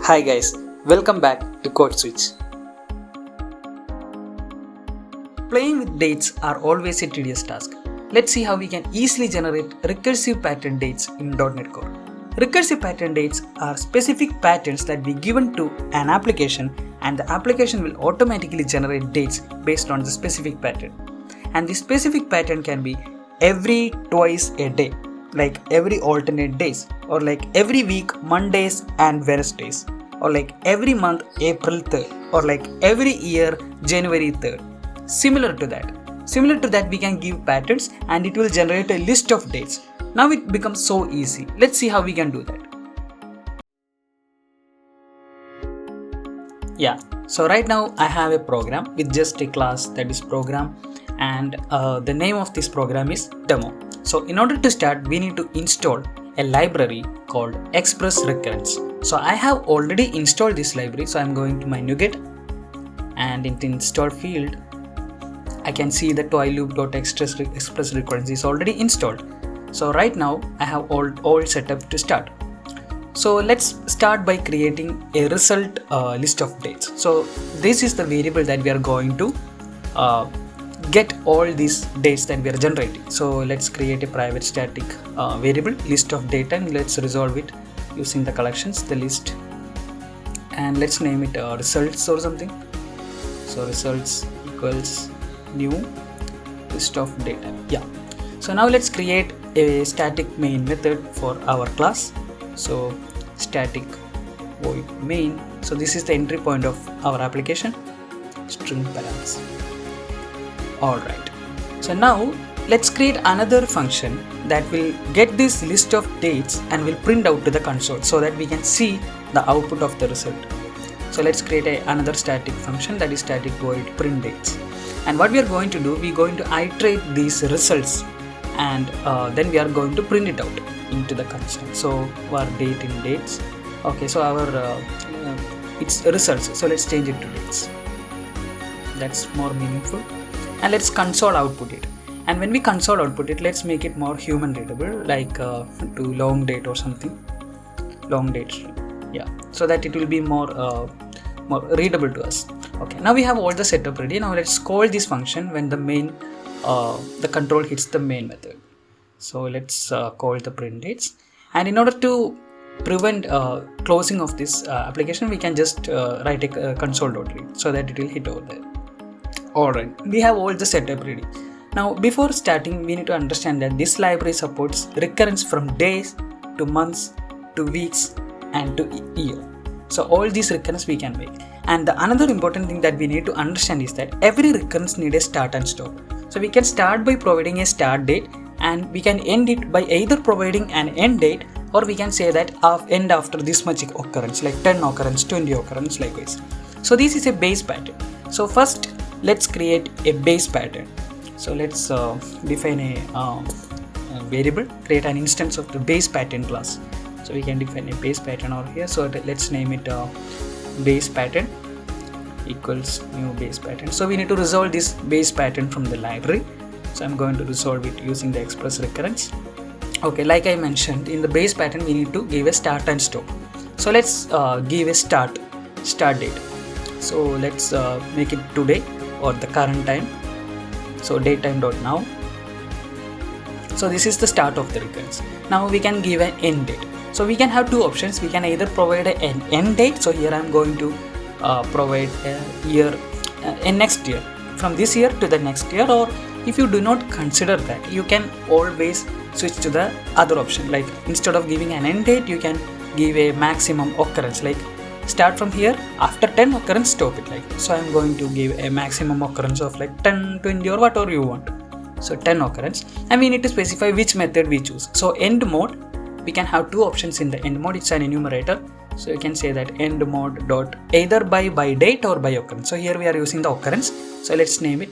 Hi guys, welcome back to Code Switch. Playing with dates are always a tedious task. Let's see how we can easily generate recursive pattern dates in .NET Core. Recursive pattern dates are specific patterns that we given to an application, and the application will automatically generate dates based on the specific pattern. And the specific pattern can be every twice a day, like every alternate days, or like every week Mondays and Wednesdays, or like every month April 3rd, or like every year January 3rd. Similar to that we can give patterns and it will generate a list of dates. Now it becomes so easy. Let's see how we can do that. Yeah, so right now I have a program with just a class, that is program, and the name of this program is demo. So in order to start, we need to install a library called ExpressRecurrence. So I have already installed this library, so I'm going to my NuGet, and in the install field I can see the toiloop.expressRecurrence is already installed. So right now I have all set up to start. So let's start by creating a result list of dates. So this is the variable that we are going to get all these dates that we are generating. So let's create a private static variable list of data, and let's resolve it using the collections, the list, and let's name it results or something. So results equals new list of data. Yeah. So now let's create a static main method for our class. So static void main. So this is the entry point of our application, string params. Alright, so now let's create another function that will get this list of dates and will print out to the console so that we can see the output of the result. So let's create another static function, that is static void print dates. And what we are going to do, we are going to iterate these results, and then we are going to print it out into the console. So our date in dates. Okay, so our it's results. So let's change it to dates. That's more meaningful. And let's console output it. And when we console output it, let's make it more human readable, like to long date or something. Long date string. Yeah, so that it will be more readable to us. Okay, now we have all the setup ready. Now let's call this function when the main the control hits the main method. So let's call the print dates, and in order to prevent closing of this application, we can just write a console.read so that it will hit over there. Alright, we have all the setup ready. Now before starting, we need to understand that this library supports recurrence from days to months to weeks and to year. So all these recurrence we can make. And the another important thing that we need to understand is that every recurrence needs a start and stop. So we can start by providing a start date, and we can end it by either providing an end date, or we can say that end after this much occurrence, like 10 occurrence, 20 occurrence, likewise. So this is a base pattern. So first let's create a base pattern. So let's define a variable, create an instance of the base pattern class. So we can define a base pattern over here. So let's name it base pattern equals new base pattern. So we need to resolve this base pattern from the library. So I'm going to resolve it using the ExpressRecurrence. Okay, like I mentioned, in the base pattern we need to give a start and stop. So let's give a start date. So let's make it today or the current time. So datetime.now. So this is the start of the recurrence. Now we can give an end date. So we can have two options. We can either provide an end date. So here I am going to provide a year, next year, from this year to the next year. Or if you do not consider that, you can always switch to the other option. Like instead of giving an end date, you can give a maximum occurrence. Like start from here, after 10 occurrence, stop it. Like so, I am going to give a maximum occurrence of like 10, 20 or whatever you want. So 10 occurrence, and we need to specify which method we choose. So end mode, we can have two options in the end mode. It's an enumerator, so you can say that end mode dot either by date or by occurrence. So here we are using the occurrence, so let's name it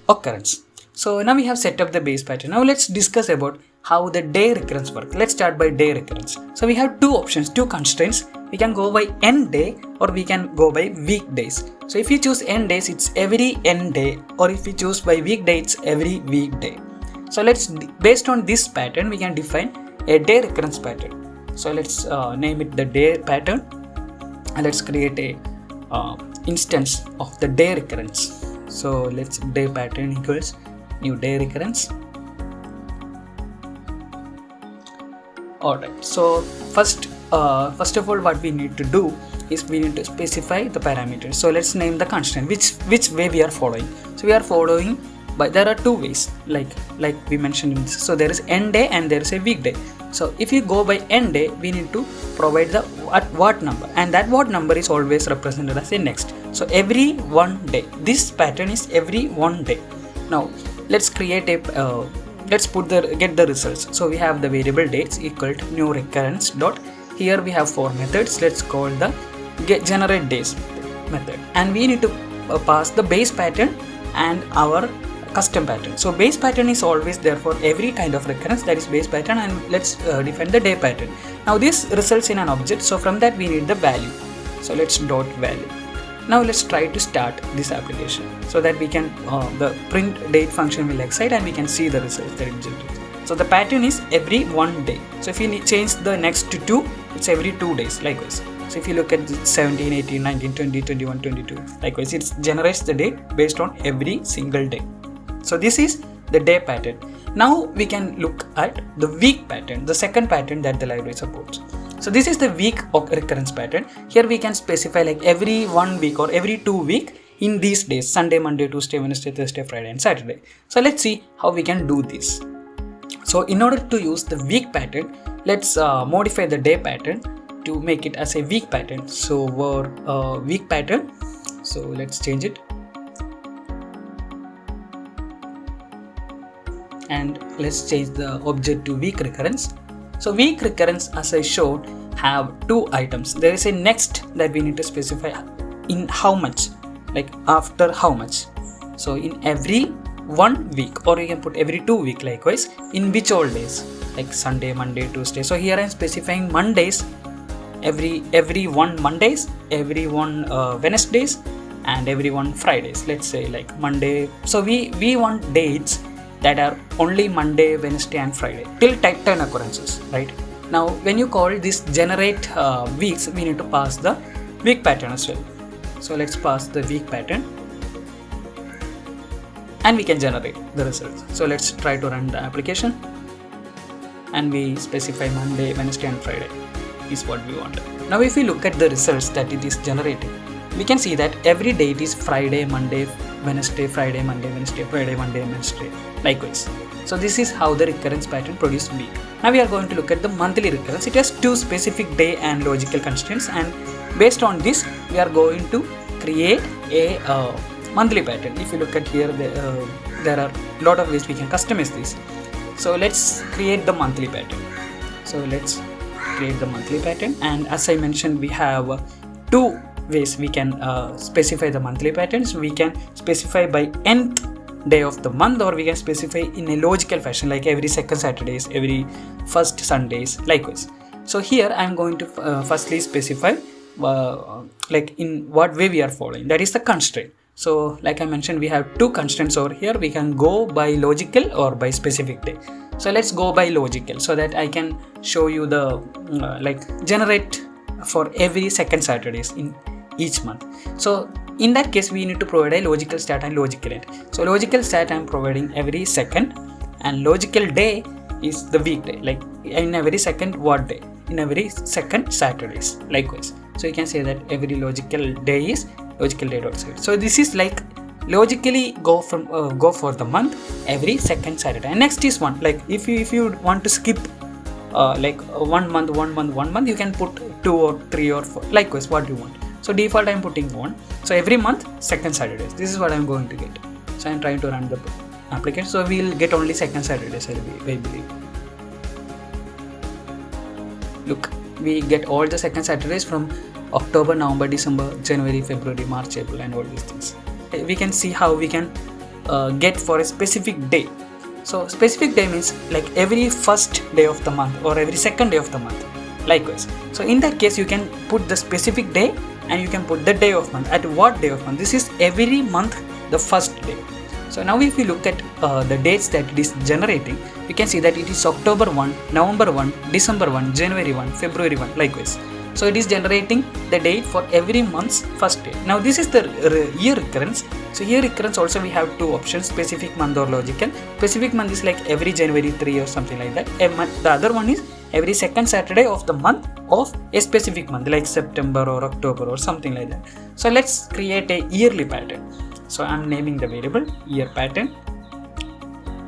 occurrence. So now we have set up the base pattern. Now let's discuss about how the day recurrence works. Let's start by day recurrence. So we have two options, two constraints. We can go by end day or we can go by weekdays. So if you choose end days, it's every end day, or if you choose by weekday, it's every weekday. So let's, based on this pattern, we can define a day recurrence pattern. So let's name it the day pattern, let's create a instance of the day recurrence. So let's day pattern equals new day recurrence. Alright, so first of all what we need to do is we need to specify the parameters. So let's name the constraint, which way we are following. So we are following, but there are two ways, like we mentioned in this. So there is end day and there is a weekday. So if you go by end day, we need to provide the what number, and that what number is always represented as a next. So every one day, this pattern is every one day. Now let's create a let's get the results. So we have the variable dates equal to new recurrence dot. Here we have 4 methods. Let's call the generate days method, and we need to pass the base pattern and our custom pattern. So base pattern is always there for every kind of recurrence, that is base pattern, and let's define the day pattern. Now this results in an object, so from that we need the value. So let's dot value. Now let's try to start this application so that we can the print date function will excite and we can see the results that it generates. So the pattern is every one day. So if you change the next to 2, it's every 2 days, likewise. So if you look at 17, 18, 19, 20, 21, 22, likewise, it generates the date based on every single day. So this is the day pattern. Now we can look at the week pattern, the second pattern that the library supports. So this is the week of recurrence pattern. Here we can specify like every 1 week or every 2 week in these days: Sunday, Monday, Tuesday, Wednesday, Thursday, Friday and Saturday. So let's see how we can do this. So in order to use the week pattern, let's modify the day pattern to make it as a week pattern. So our week pattern, so let's change it, and let's change the object to week recurrence. So week recurrence, as I showed, have 2 items. There is a next that we need to specify in how much, like after how much. So in every 1 week, or you can put every 2 week, likewise, in which all days, like Sunday, Monday, Tuesday. So here I am specifying Mondays, every 1 Mondays, every 1 Wednesdays and every 1 Fridays. Let's say like Monday. So we want dates that are only Monday, Wednesday and Friday till 10 occurrences, right? Now when you call this generate weeks, we need to pass the week pattern as well. So let's pass the week pattern and we can generate the results. So let's try to run the application, and we specify Monday, Wednesday and Friday is what we want. Now if we look at the results that it is generating, we can see that every day it is Friday, Monday, Wednesday, Friday, Monday, Wednesday, Friday, Monday, Wednesday, likewise. So this is how the recurrence pattern produces week. Now we are going to look at the monthly recurrence. It has 2 specific day and logical constraints, and based on this we are going to create a monthly pattern. If you look at here, there are a lot of ways we can customize this. So let's create the monthly pattern. So let's create the monthly pattern, and as I mentioned, we have 2 ways we can specify the monthly patterns. We can specify by nth day of the month, or we can specify in a logical fashion, like every second Saturdays, every first Sundays, likewise. So here I am going to firstly specify like in what way we are following, that is the constraint. So like I mentioned, we have 2 constraints over here. We can go by logical or by specific day. So let's go by logical so that I can show you the like generate for every second Saturdays in each month. So in that case, we need to provide a logical start and logical end. So logical start I am providing every second, and logical day is the weekday, like in every second what day, in every second Saturdays, likewise. So you can say that every logical day is logical day dot set. So this is like logically go for the month every second Saturday. And next is one, like if you want to skip like 1 month, you can put 2 or 3 or 4, likewise what you want. So default I am putting 1. So every month second Saturdays, this is what I am going to get. So I am trying to run the application. So we will get only second Saturdays, I believe. Look, we get all the second Saturdays from October, November, December, January, February, March, April and all these things. We can see how we can get for a specific day. So specific day means like every first day of the month or every second day of the month, likewise. So in that case, you can put the specific day and you can put the day of month. At what day of month? This is every month the first day. So now if you look at the dates that it is generating, you can see that it is October 1, November 1, December 1, January 1, February 1, likewise. So it is generating the date for every month's first day. Now this is the year recurrence. So year recurrence also we have two options, specific month or logical. Specific month is like every January 3 or something like that. The other one is every second Saturday of the month of a specific month like September or October or something like that. So let's create a yearly pattern. So I'm naming the variable year pattern,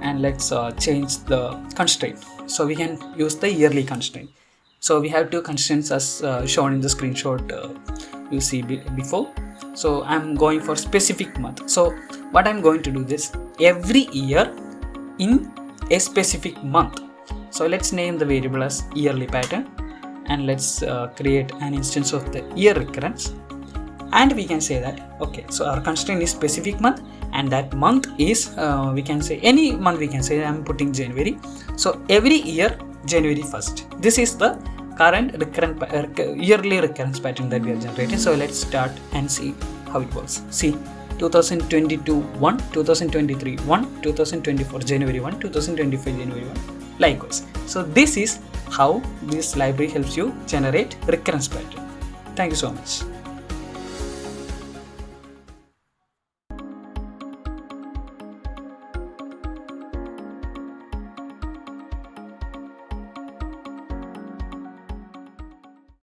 and let's change the constraint. So we can use the yearly constraint. So we have two constraints as shown in the screenshot you see before. So I'm going for specific month. So what I'm going to do this every year in a specific month. So let's name the variable as yearly pattern, and let's create an instance of the year recurrence. And we can say that, okay, so our constraint is specific month, and that month is we can say any month. We can say I'm putting January. So every year January 1st. This is the current yearly recurrence pattern that we are generating. So let's start and see how it works. See, 2022 1, 2023 1, 2024 January 1, 2025 January 1, likewise. So this is how this library helps you generate recurrence pattern. Thank you so much.